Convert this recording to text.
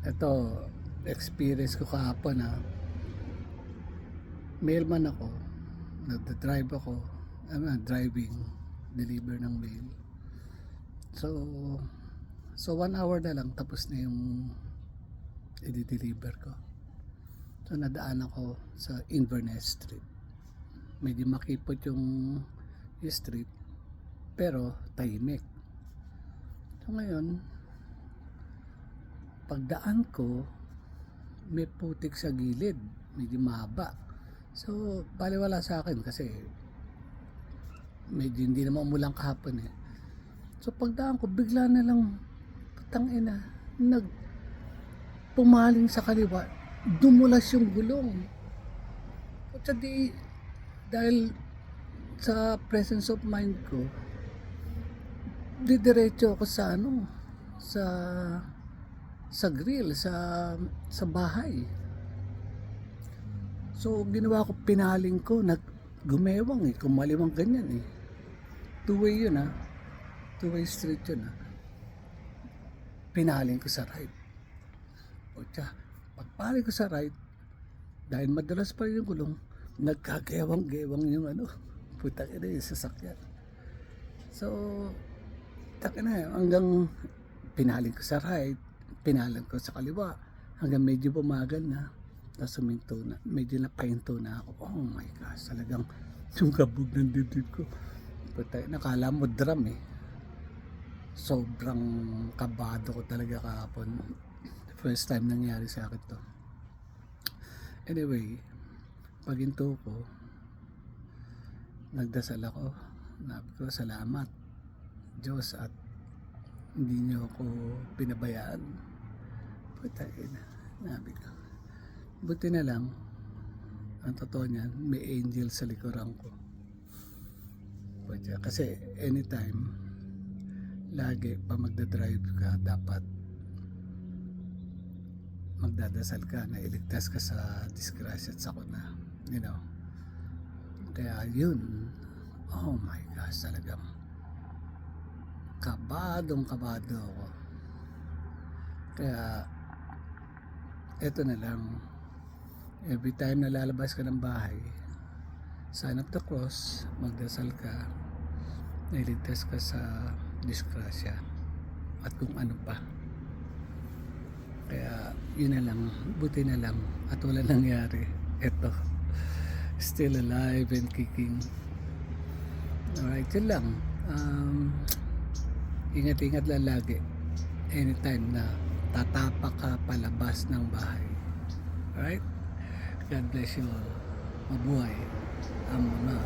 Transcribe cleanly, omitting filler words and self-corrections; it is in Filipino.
Ito, experience ko kahapon mailman ako, nagda-drive ako, driving, deliver ng mail. So 1 hour na lang tapos na yung i-deliver ko. So nadaan ako sa Inverness Street. Medyo makipot yung street pero tahimik. So ngayon, pagdaan ko, may putik sa gilid, medyo mahaba. So baliwala sa akin kasi medyo hindi naman umulang kahapon eh. So pagdaan ko, bigla na lang tangina, pumaling sa kaliwa, dumulas yung gulong. At dahil sa presence of mind ko, didiretso ako sa sa grill, sa bahay. So ginawa ko, pinaling ko, gumewang kumaliwang ganyan eh. Two-way yun two-way street yun Pinaling ko sa right. O tiya, pagpaling ko sa right, dahil madalas pa yung gulong, nagkagewang-gewang yung putang ina yung sasakyan. So hanggang pinaling ko sa right, pinaling ko sa kaliwa, hanggang medyo bumagal na, tapos suminto na, medyo napahinto na ako. Oh my gosh, talagang yung kabog ng dibdib ko. Nakala mo drum eh. Sobrang kabado ko talaga kahapon. First time nangyari sa akin to. Anyway, paghinto ko, nagdasal ako. Nabi ko, salamat Diyos at hindi niyo ako pinabayaan. Nabi ko, buti na lang, ang totoo niyan, may angel sa likuran ko. Kasi anytime, lagi pa magdadrive ka, dapat magdadasal ka na iligtas ka sa disgrasya at sakuna. Kaya yun, oh my gosh, talagang kabado ako. Kaya eto na lang, every time na lalabas ka ng bahay, sign of the cross, magdasal ka, nailigtas ka sa disgrasya at kung ano pa. Kaya yun na lang, buti na lang at wala nangyari. Eto, still alive and kicking. Alright, yun lang. Ingat-ingat lang lagi anytime na tatapak ka palabas ng bahay. Alright? God bless you all. Mabuhay ang mga